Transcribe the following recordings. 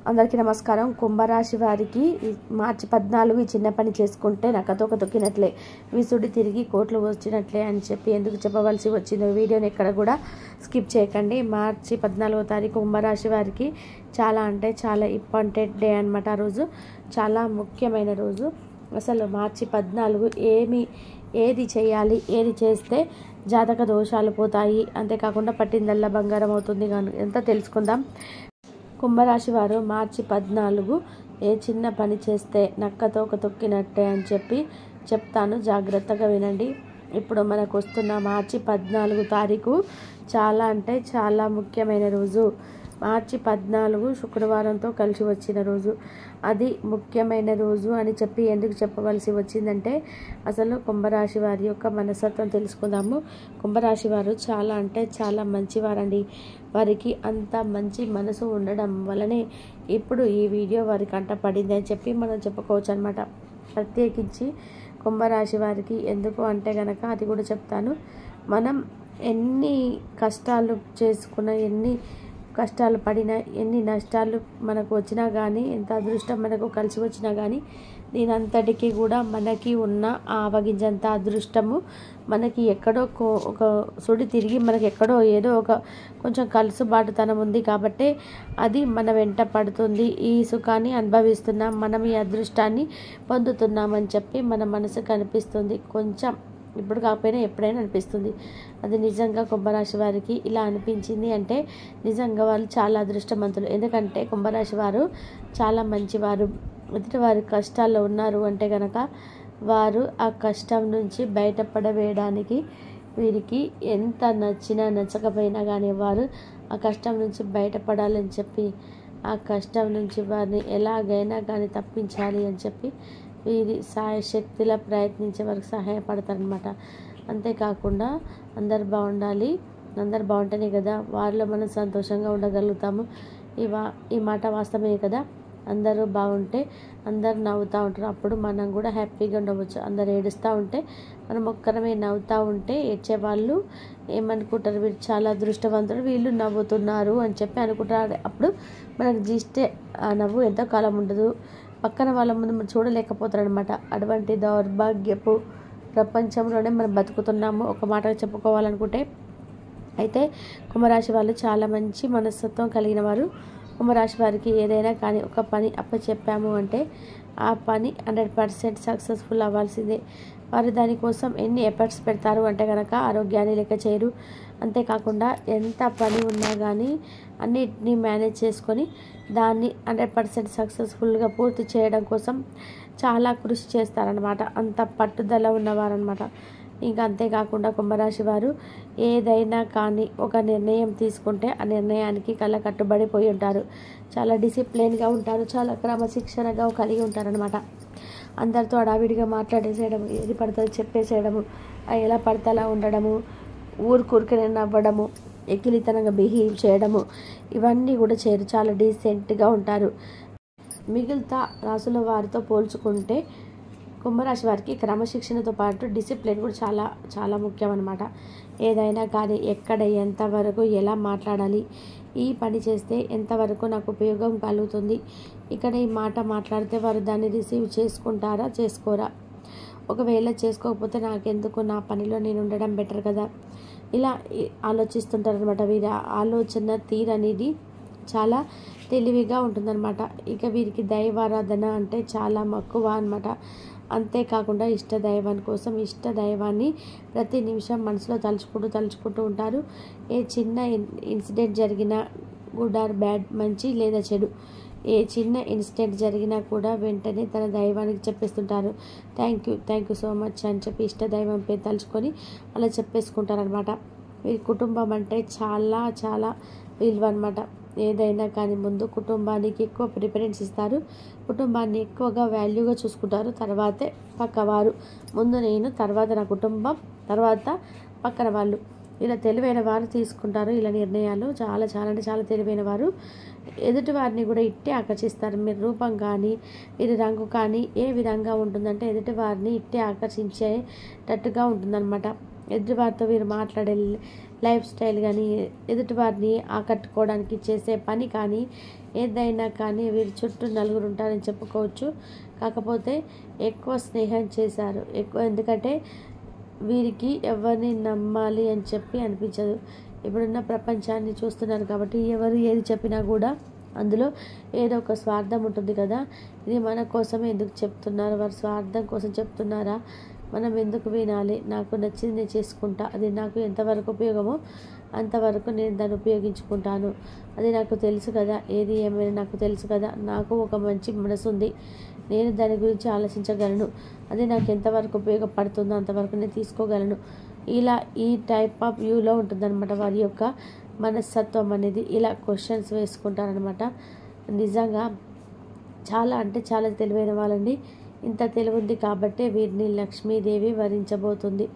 అందరికీ నమస్కారం. కుంభరాశి వారికి మార్చి 14 ఈ చిన్న పని చేసుకుంటే నక్కతోక తొక్కినట్లే, విసుడి తిరిగి కోట్లు వచ్చినట్లే అని చెప్పి ఎందుకు చెప్పవలసి వచ్చిందో వీడియోని ఎక్కడ కూడా స్కిప్ చేయకండి. మార్చి 14వ తారీఖు కుంభరాశి వారికి చాలా అంటే చాలా ఇంపార్టెంట్ డే అనమాట. ఆ రోజు చాలా ముఖ్యమైన రోజు. అసలు మార్చి 14 ఏది చేయాలి, ఏది చేస్తే జాతక దోషాలు పోతాయి, అంతేకాకుండా పట్టిందల్లా బంగారం అవుతుంది కానీ ఎంత తెలుసుకుందాం. కుంభరాశి వారు మార్చి 14 ఏ చిన్న పని చేస్తే నక్కతోక తొక్కినట్టే అని చెప్పి చెప్తాను, జాగ్రత్తగా వినండి. ఇప్పుడు మనకు వస్తున్న మార్చి 14 తారీఖు చాలా అంటే చాలా ముఖ్యమైన రోజు. మార్చి 14 శుక్రవారంతో కలిసి వచ్చిన రోజు. అది ముఖ్యమైన రోజు అని చెప్పి ఎందుకు చెప్పవలసి వచ్చిందంటే, అసలు కుంభరాశి వారి యొక్క మనస్తత్వం తెలుసుకుందాము. కుంభరాశి వారు చాలా అంటే చాలా మంచివారండి. వారికి అంత మంచి మనసు ఉండడం వల్లనే ఇప్పుడు ఈ వీడియో వారి కంట పడింది అని చెప్పి మనం చెప్పుకోవచ్చు అనమాట. ప్రత్యేకించి కుంభరాశి వారికి ఎందుకు అంటే గనక అది కూడా చెప్తాను. మనం ఎన్ని కష్టాలు చేసుకున్నా, ఎన్ని కష్టాలు పడినా, ఎన్ని నష్టాలు మనకు వచ్చినా కానీ, ఎంత అదృష్టం మనకు కలిసి వచ్చినా కానీ, దీనంతటికీ కూడా మనకి ఉన్న ఆవగింజంత అదృష్టము మనకి ఎక్కడో ఒక సుడి తిరిగి మనకి ఎక్కడో ఏదో ఒక కొంచెం కలుసుబాటుతనం ఉంది కాబట్టి అది మన వెంట పడుతుంది. ఈ సుఖాన్ని అనుభవిస్తున్నాం, మనం ఈ అదృష్టాన్ని పొందుతున్నామని చెప్పి మన మనసుకు అనిపిస్తుంది. కొంచెం ఇప్పుడు కాకపోయినా ఎప్పుడైనా అనిపిస్తుంది. అది నిజంగా కుంభరాశి వారికి ఇలా అనిపించింది అంటే నిజంగా వాళ్ళు చాలా అదృష్టవంతులు. ఎందుకంటే కుంభరాశి వారు చాలా మంచివారు. ఎదుటి వారి కష్టాల్లో ఉన్నారు అంటే కనుక వారు ఆ కష్టం నుంచి బయటపడవేయడానికి వీరికి ఎంత నచ్చినా నచ్చకపోయినా కానీ వారు ఆ కష్టం నుంచి బయటపడాలని చెప్పి, ఆ కష్టం నుంచి వారిని ఎలాగైనా కానీ తప్పించాలి అని చెప్పి వీరి సాయశక్తిలా ప్రయత్నించే వరకు సహాయపడతారనమాట. అంతేకాకుండా అందరు బాగుండాలి, అందరు బాగుంటేనే కదా వారిలో మనం సంతోషంగా ఉండగలుగుతాము. ఈ మాట వాస్తవమే కదా. అందరూ బాగుంటే అందరు నవ్వుతూ ఉంటారు, అప్పుడు మనం కూడా హ్యాపీగా ఉండవచ్చు. అందరు ఏడుస్తూ ఉంటే మనం ఒక్కరమే నవ్వుతూ ఉంటే ఏడ్చేవాళ్ళు ఏమనుకుంటారు, వీళ్ళు చాలా అదృష్టవంతులు, వీళ్ళు నవ్వుతున్నారు అని చెప్పి అనుకుంటారు. అప్పుడు మనకు జీస్తే ఆ నవ్వు ఎంతో కాలం ఉండదు, పక్కన వాళ్ళ ముందు చూడలేకపోతారు అనమాట. అటువంటి దౌర్భాగ్యపు ప్రపంచంలోనే మనం బతుకుతున్నాము ఒక మాట చెప్పుకోవాలనుకుంటే. అయితే కుంభరాశి వాళ్ళు చాలా మంచి మనస్తత్వం కలిగిన వారు. కుంభరాశి వారికి ఏదైనా కానీ ఒక పని అప్పచెప్పాము అంటే ఆ పని 100% సక్సెస్ఫుల్ అవ్వాల్సిందే. వారు దానికోసం ఎన్ని ఎఫర్ట్స్ పెడతారు అంటే కనుక ఆరోగ్యాన్ని లెక్క చేయరు. అంతేకాకుండా ఎంత పని ఉన్నా కానీ అన్నిటినీ మేనేజ్ చేసుకొని దాన్ని 100% సక్సెస్ఫుల్గా పూర్తి చేయడం కోసం చాలా కృషి చేస్తారనమాట. అంత పట్టుదల ఉన్నవారనమాట. ఇంకా అంతేకాకుండా కుంభరాశి వారు ఏదైనా కానీ ఒక నిర్ణయం తీసుకుంటే ఆ నిర్ణయానికి కట్టుబడిపోయి ఉంటారు. చాలా డిసిప్లిన్గా ఉంటారు, చాలా క్రమశిక్షణగా కలిగి ఉంటారనమాట. అందరితో అడావిడిగా మాట్లాడేసేయడము, ఏది పడుతుందో చెప్పేసేయడము, ఎలా పడితే అలా ఉండడము, ఊరికూరికనే నవ్వడము, ఎక్కిలితనంగా బిహేవ్ చేయడము, ఇవన్నీ కూడా చేయరు. చాలా డీసెంట్గా ఉంటారు. మిగతా రాసుల వారితో పోల్చుకుంటే కుంభరాశి వారికి క్రమశిక్షణతో పాటు డిసిప్లిన్ కూడా చాలా చాలా ముఖ్యం అన్నమాట. ఏదైనా కానీ ఎక్కడ ఎంతవరకు ఎలా మాట్లాడాలి, ఈ పని చేస్తే ఎంతవరకు నాకు ఉపయోగం కలుగుతుంది, ఇక్కడ ఈ మాట మాట్లాడితే వారు దాన్ని రిసీవ్ చేసుకుంటారా చేసుకోరా, ఒకవేళ చేసుకోకపోతే నాకెందుకు, నా పనిలో నేను ఉండడం బెటర్ కదా, ఇలా ఆలోచిస్తుంటారనమాట. వీరి ఆలోచన తీరు అనేది చాలా తెలివిగా ఉంటుందన్నమాట. ఇక వీరికి దైవారాధన అంటే చాలా మక్కువ అనమాట. అంతేకాకుండా ఇష్ట దైవాని కోసం ఇష్ట దైవాన్ని ప్రతి నిమిషం మనసులో తలుచుకుంటూ ఉంటారు. ఏ చిన్న ఇన్సిడెంట్ జరిగినా, గుడ్ ఆర్ బ్యాడ్, మంచి లేదా చెడు, ఏ చిన్న ఇన్సిడెంట్ జరిగినా కూడా వెంటనే తన దైవానికి చెప్పేస్తుంటారు. థ్యాంక్ యూ సో మచ్ అని చెప్పి ఇష్ట దైవం పేరు తలుచుకొని అలా చెప్పేసుకుంటారనమాట. వీరి కుటుంబం అంటే చాలా చాలా విలువ అనమాట. ఏదైనా కానీ ముందు కుటుంబానికి ఎక్కువ ప్రిఫరెన్స్ ఇస్తారు, కుటుంబాన్ని ఎక్కువగా వాల్యూగా చూసుకుంటారు. తర్వాతే పక్కవారు, ముందు నేను, తర్వాత నా కుటుంబం, తర్వాత పక్కన వాళ్ళు. ఇలా తెలివైన వారు తీసుకుంటారు ఇలా నిర్ణయాలు. చాలా చాలా అంటే చాలా తెలివైన వారు. ఎదుటి వారిని కూడా ఇట్టే ఆకర్షిస్తారు. మీరు రూపం కానీ, మీరు రంగు కానీ ఏ విధంగా ఉంటుందంటే ఎదుటి వారిని ఇట్టే ఆకర్షించేటట్టుగా ఉంటుందన్నమాట. ఎదుటివారితో వీరు మాట్లాడే లైఫ్ స్టైల్ కానీ, ఎదుటివారిని ఆకట్టుకోవడానికి చేసే పని కానీ ఏదైనా కానీ వీరి చుట్టూ నలుగురు ఉంటారని చెప్పుకోవచ్చు. కాకపోతే ఎక్కువ స్నేహం చేశారు ఎందుకంటే వీరికి ఎవరిని నమ్మాలి అని చెప్పి అనిపించదు. ఇప్పుడున్న ప్రపంచాన్ని చూస్తున్నారు కాబట్టి ఎవరు ఏది చెప్పినా కూడా అందులో ఏదో ఒక స్వార్థం ఉంటుంది కదా. ఇది మన కోసమే ఎందుకు చెప్తున్నారు, వారి స్వార్థం కోసం చెప్తున్నారా, మనం ఎందుకు వినాలి, నాకు నచ్చింది నేను చేసుకుంటా, అది నాకు ఎంతవరకు ఉపయోగమో అంతవరకు నేను దాన్ని ఉపయోగించుకుంటాను, అది నాకు తెలుసు కదా, ఏది ఏమైనా నాకు తెలుసు కదా, నాకు ఒక మంచి మనసు ఉంది, నేను దాని గురించి ఆలోచించగలను, అది నాకు ఎంతవరకు ఉపయోగపడుతుందో అంతవరకు నేను తీసుకోగలను. ఇలా ఈ టైప్ ఆఫ్ వ్యూలో ఉంటుందన్నమాట వారి యొక్క మనస్తత్వం అనేది. ఇలా క్వశ్చన్స్ వేసుకుంటారనమాట. నిజంగా చాలా అంటే చాలా తెలివైన వాళ్ళండి. ఇంత తెలివి ఉంది కాబట్టే వీరిని లక్ష్మీదేవి వరించబోతుంది.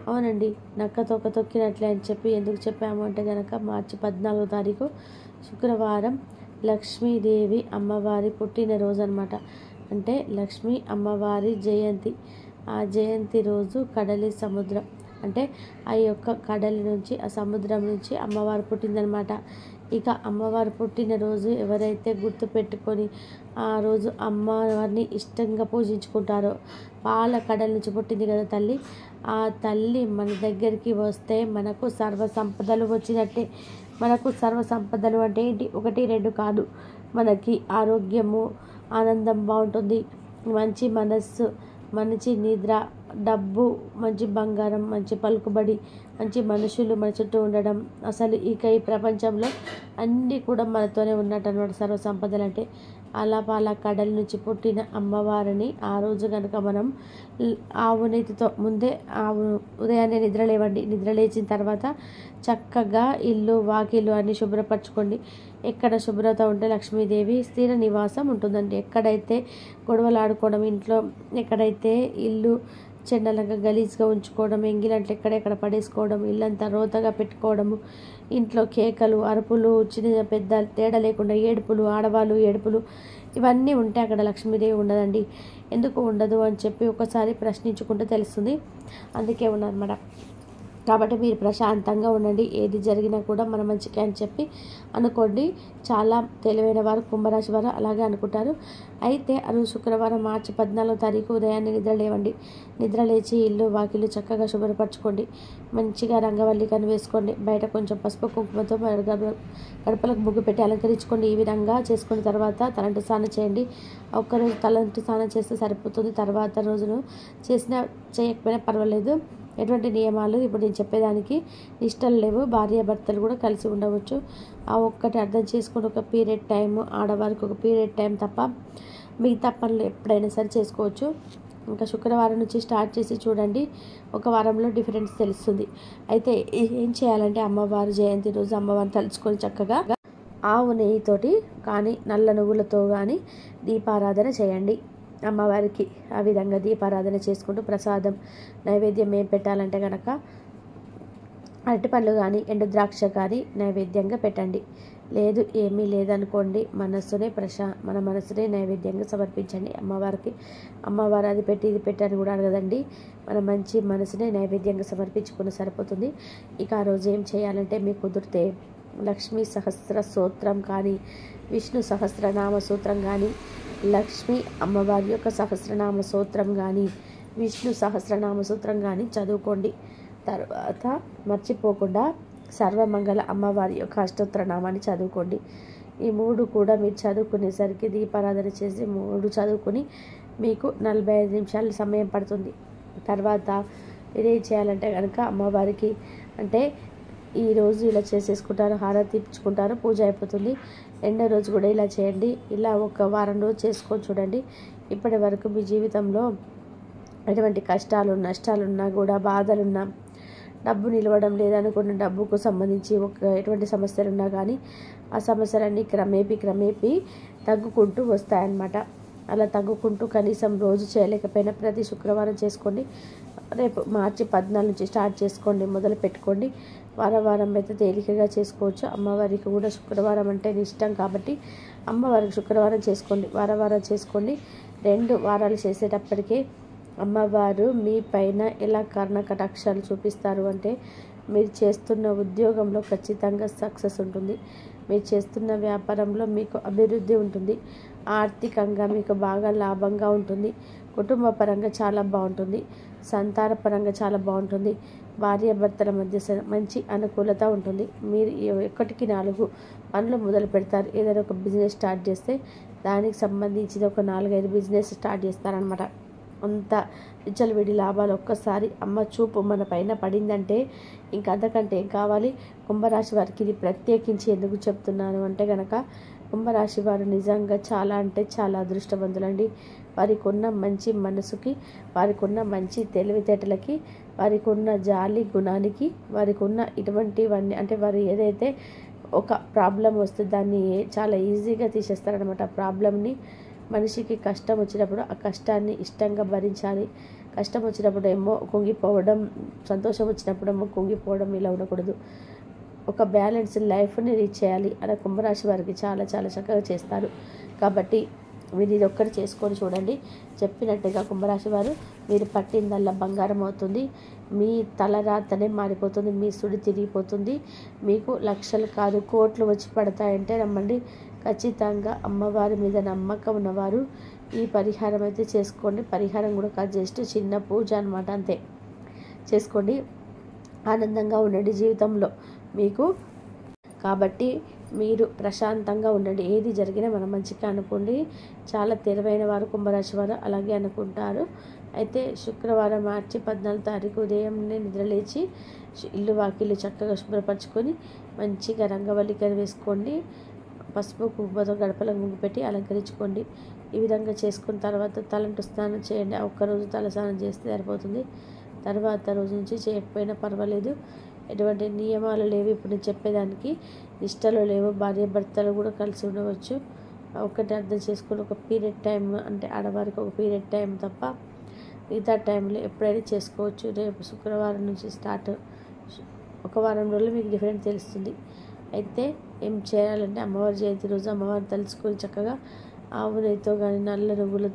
అవునండి, నక్క తొక్క తొక్కినట్లే అని చెప్పి ఎందుకు చెప్పాము అంటే కనుక మార్చి 14వ తారీఖు శుక్రవారం లక్ష్మీదేవి అమ్మవారి పుట్టినరోజు అనమాట. అంటే లక్ష్మీ అమ్మవారి జయంతి. ఆ జయంతి రోజు కడలి సముద్రం అంటే ఆ యొక్క కడలి నుంచి ఆ సముద్రం నుంచి అమ్మవారు పుట్టిందనమాట. ఇక అమ్మవారు పుట్టినరోజు ఎవరైతే గుర్తు పెట్టుకొని ఆ రోజు అమ్మవారిని ఇష్టంగా పూజించుకుంటారో, పాల కడల నుంచి పుట్టింది కదా తల్లి, ఆ తల్లి మన దగ్గరికి వస్తే మనకు సర్వ సంపదలు వచ్చినట్టే. మనకు సర్వ సంపదలు అంటే ఏంటి, 1, 2 కాదు. మనకి ఆరోగ్యము, ఆనందం బాగుంటుంది, మంచి మనస్సు, మంచి నిద్ర, డబ్బు, మంచి బంగారం, మంచి పలుకుబడి, మంచి మనుషులు మన చుట్టూ ఉండడం, అసలు ఇక ఈ ప్రపంచంలో అన్నీ కూడా మనతోనే ఉన్నట్టు అనమాట సర్వ సంపదలు అంటే. అలా పాల కడలి నుంచి పుట్టిన అమ్మవారిని ఆ రోజు కనుక మనం ఆవు నెయ్యితో ముందే ఉదయాన్నే నిద్రలేవండి. నిద్రలేచిన తర్వాత చక్కగా ఇల్లు వాకిలు అన్ని శుభ్రపరచుకోండి. ఎక్కడ శుభ్రత ఉంటే లక్ష్మీదేవి స్థిర నివాసం ఉంటుందండి. ఎక్కడైతే గొడవలు ఆడుకోవడం ఇంట్లో, ఎక్కడైతే ఇల్లు చెండలంగా గలీజ్గా ఉంచుకోవడం, ఎంగిలంట్లు ఎక్కడెక్కడ పడేసుకోవడం, ఇల్లంతా రోతగా పెట్టుకోవడము, ఇంట్లో కేకలు, అరుపులు, చిన్న పెద్ద తేడా లేకుండా ఏడుపులు, ఆడవాళ్ళు ఏడుపులు, ఇవన్నీ ఉంటే అక్కడ లక్ష్మీదేవి ఉండదండి. ఎందుకు ఉండదు అని చెప్పి ఒకసారి ప్రశ్నించుకుంటే తెలుస్తుంది. అందుకే ఉన్నారన్నమాట. కాబట్టి మీరు ప్రశాంతంగా ఉండండి. ఏది జరిగినా కూడా మన మంచికే అని చెప్పి అనుకోండి. చాలా తెలివైన వారు కుంభరాశి వారు అలాగే అనుకుంటారు. అయితే అది శుక్రవారం మార్చి 14వ తారీఖు ఉదయాన్నే నిద్రలేవండి. నిద్రలేచి ఇల్లు వాకిలు చక్కగా శుభ్రపరచుకోండి. మంచిగా రంగవల్లికను వేసుకోండి. బయట కొంచెం పసుపు కుంకుమతో గడపలకు ముగ్గు పెట్టి అలంకరించుకోండి. ఈ విధంగా చేసుకున్న తర్వాత తలంటు స్నానం చేయండి. ఒక్కరోజు తలంటు స్నానం చేస్తే సరిపోతుంది. తర్వాత రోజును చేయకపోయినా పర్వాలేదు. ఎటువంటి నియమాలు ఇప్పుడు నేను చెప్పేదానికి నిష్టలు లేవు. భార్యాభర్తలు కూడా కలిసి ఉండవచ్చు. ఆ ఒక్కటి అర్థం చేసుకుని ఒక పీరియడ్ టైం, ఆడవారికి ఒక పీరియడ్ టైం తప్ప మిగతా పనులు ఎప్పుడైనా సరే చేసుకోవచ్చు. ఇంకా శుక్రవారం నుంచి స్టార్ట్ చేసి చూడండి, ఒక వారంలో డిఫరెన్స్ తెలుస్తుంది. అయితే ఏం చేయాలంటే అమ్మవారి జయంతి రోజు అమ్మవారిని తలుచుకొని చక్కగా ఆవు నెయ్యితోటి కానీ నల్ల నువ్వులతో కానీ దీపారాధన చేయండి అమ్మవారికి. ఆ విధంగా దీపారాధన చేసుకుంటూ ప్రసాదం నైవేద్యం ఏం పెట్టాలంటే కనుక అరటిపళ్ళు కానీ ఎండు ద్రాక్ష కానీ నైవేద్యంగా పెట్టండి. లేదు ఏమీ లేదనుకోండి, మన మనసునే నైవేద్యంగా సమర్పించండి అమ్మవారికి. అమ్మవారు అది పెట్టి ఇది పెట్టని కూడా అడగదండి. మన మంచి మనసునే నైవేద్యంగా సమర్పించుకుని సరిపోతుంది. ఇక ఆ రోజు ఏం చేయాలంటే మీకు కుదిరితే లక్ష్మీ సహస్ర స్తోత్రం కానీ, విష్ణు సహస్రనామ స్తోత్రం కానీ, లక్ష్మీ అమ్మవారి యొక్క సహస్రనామ స్తోత్రం కానీ, విష్ణు సహస్రనామ స్తోత్రం కానీ చదువుకోండి. తర్వాత మర్చిపోకుండా సర్వమంగళ అమ్మవారి యొక్క అష్టోత్తర నామాన్ని చదువుకోండి. ఈ 3 కూడా మీరు చదువుకునేసరికి దీపారాధన చేసి 3 చదువుకుని మీకు 45 నిమిషాల సమయం పడుతుంది. తర్వాత మీరేం చేయాలంటే కనుక అమ్మవారికి అంటే ఈరోజు ఇలా చేసేసుకుంటారు, హారతి ఇచ్చుకుంటారు, పూజ అయిపోతుంది. రెండో రోజు కూడా ఇలా చేయండి. ఇలా ఒక వారం రోజు చేసుకొని చూడండి. ఇప్పటి వరకు మీ జీవితంలో ఎటువంటి కష్టాలు నష్టాలున్నా కూడా, బాధలున్నా, డబ్బు నిలవడం లేదనుకున్న డబ్బుకు సంబంధించి ఎటువంటి సమస్యలు ఉన్నా కానీ ఆ సమస్యలన్నీ క్రమేపీ తగ్గుకుంటూ వస్తాయన్నమాట. అలా తగ్గుకుంటూ కనీసం రోజు చేయలేకపోయినా ప్రతి శుక్రవారం చేసుకోండి. రేపు మార్చి 14 నుంచి స్టార్ట్ చేసుకోండి, మొదలు పెట్టుకోండి. వారం అయితే తేలికగా చేసుకోవచ్చు. అమ్మవారికి కూడా శుక్రవారం అంటే ఇష్టం కాబట్టి అమ్మవారికి శుక్రవారం చేసుకోండి, వారం చేసుకోండి. 2 వారాలు చేసేటప్పటికే అమ్మవారు మీ పైన ఎలా కర్ణ కటాక్షాలు చూపిస్తారు అంటే మీరు చేస్తున్న ఉద్యోగంలో ఖచ్చితంగా సక్సెస్ ఉంటుంది. మీరు చేస్తున్న వ్యాపారంలో మీకు అభివృద్ధి ఉంటుంది. ఆర్థికంగా మీకు బాగా లాభంగా ఉంటుంది. కుటుంబ పరంగా చాలా బాగుంటుంది. సంతాన పరంగా చాలా బాగుంటుంది. భార్యాభర్తల మధ్య మంచి అనుకూలత ఉంటుంది. మీరు 1కి 4 పనులు మొదలు పెడతారు. ఏదైనా ఒక బిజినెస్ స్టార్ట్ చేస్తే దానికి సంబంధించిన ఒక 4-5 బిజినెస్ స్టార్ట్ చేస్తారనమాట. అంత విచ్చలవిడి లాభాలు ఒక్కసారి అమ్మ చూపు మన పైన పడిందంటే ఇంకా అంతకంటే ఏం కావాలి. కుంభరాశి వారికి ఇది ప్రత్యేకించి ఎందుకు చెప్తున్నాను అంటే కనుక, కుంభరాశి వారు నిజంగా చాలా అంటే చాలా అదృష్టవంతులండి. వారికి ఉన్న మంచి మనసుకి, వారికి ఉన్న మంచి తెలివితేటలకి, వారికి ఉన్న జాలి గుణానికి, వారికి ఉన్న ఇటువంటివన్నీ అంటే వారు ఏదైతే ఒక ప్రాబ్లం వస్తే దాన్ని చాలా ఈజీగా తీసేస్తారనమాట. ఆ ప్రాబ్లమ్ని మనిషికి కష్టం వచ్చినప్పుడు ఆ కష్టాన్ని ఇష్టంగా భరించాలి. కష్టం వచ్చినప్పుడు ఏమో కుంగిపోవడం, సంతోషం వచ్చినప్పుడు ఏమో కుంగిపోవడం, ఇలా ఉండకూడదు. ఒక బ్యాలెన్స్ లైఫ్ని రీచ్ చేయాలి. అలా కుంభరాశి వారికి చాలా చాలా చక్కగా చేస్తారు. కాబట్టి మీరు ఇది ఒక్కటి చేసుకొని చూడండి. చెప్పినట్టుగా కుంభరాశి వారు మీరు పట్టిందల్లా బంగారం అవుతుంది. మీ తలరాతనే మారిపోతుంది. మీ సుడి తిరిగిపోతుంది. మీకు లక్షలు కాదు కోట్లు వచ్చి పడతాయంటే నమ్మండి. ఖచ్చితంగా అమ్మవారి మీద నమ్మకం ఉన్నవారు ఈ పరిహారం అయితే చేసుకోండి. పరిహారం కూడా కాదు, జస్ట్ చిన్న పూజ అనమాట, అంతే. చేసుకోండి. ఆనందంగా ఉండండి జీవితంలో మీకు. కాబట్టి మీరు ప్రశాంతంగా ఉండండి. ఏది జరిగినా మనం మంచిగా అనుకోండి. చాలా తెలివైన వారు కుంభరాశి వారు అలాగే అనుకుంటారు. అయితే శుక్రవారం మార్చి 14 తారీఖు ఉదయంనే నిద్రలేచి ఇల్లు వాకిళ్ళు చక్కగా శుభ్రపరచుకొని మంచిగా రంగవల్లికలు వేసుకోండి. పసుపు కుంకుమతో గడపలకు ముగ్గు పెట్టి అలంకరించుకోండి. ఈ విధంగా చేసుకున్న తర్వాత తలంటు స్నానం చేయండి. ఒక్కరోజు తల స్నానం చేస్తే సరిపోతుంది. తర్వాత రోజు నుంచి చేయకపోయినా పర్వాలేదు. ఎటువంటి నియమాలు లేవు ఇప్పుడు నేను చెప్పేదానికి. నిష్టలు లేవు. భార్యాభర్తలు కూడా కలిసి ఉండవచ్చు. ఒకటి అర్థం చేసుకుని ఒక పీరియడ్ టైం అంటే ఆడవారికి ఒక పీరియడ్ టైం తప్ప మిగతా టైంలో ఎప్పుడైనా చేసుకోవచ్చు. రేపు శుక్రవారం నుంచి స్టార్ట్. ఒక వారం రోజులు మీకు డిఫరెంట్ తెలుస్తుంది. అయితే ఏం చేయాలంటే అమ్మవారి జయంతి రోజు అమ్మవారిని తలుచుకొని చక్కగా ఆవు నెయ్యితో కానీ నల్ల నువ్వుల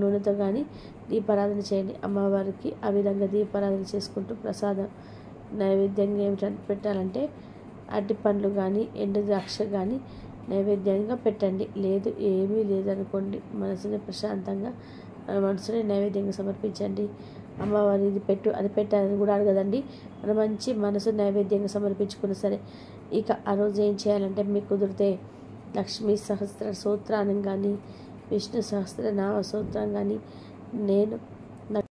నూనెతో కానీ దీపారాధన చేయండి అమ్మవారికి. ఆ విధంగా దీపారాధన చేసుకుంటూ ప్రసాదం నైవేద్యంగా ఏమిటంటే పెట్టాలంటే అరటి పండ్లు కానీ ఎండు ద్రాక్ష కానీ నైవేద్యంగా పెట్టండి. లేదు ఏమీ లేదనుకోండి, మనసుని ప్రశాంతంగా మనసుని నైవేద్యంగా సమర్పించండి. అమ్మవారి ఇది పెట్టు అది పెట్టాలని కూడా అడగదండి. మన మంచి మనసు నైవేద్యంగా సమర్పించుకున్న సరే. ఇక ఆ రోజు ఏం చేయాలంటే మీకు కుదిరితే లక్ష్మీ సహస్ర స్తోత్రాన్ని కానీ విష్ణు సహస్రనామ స్తోత్రం కానీ నేను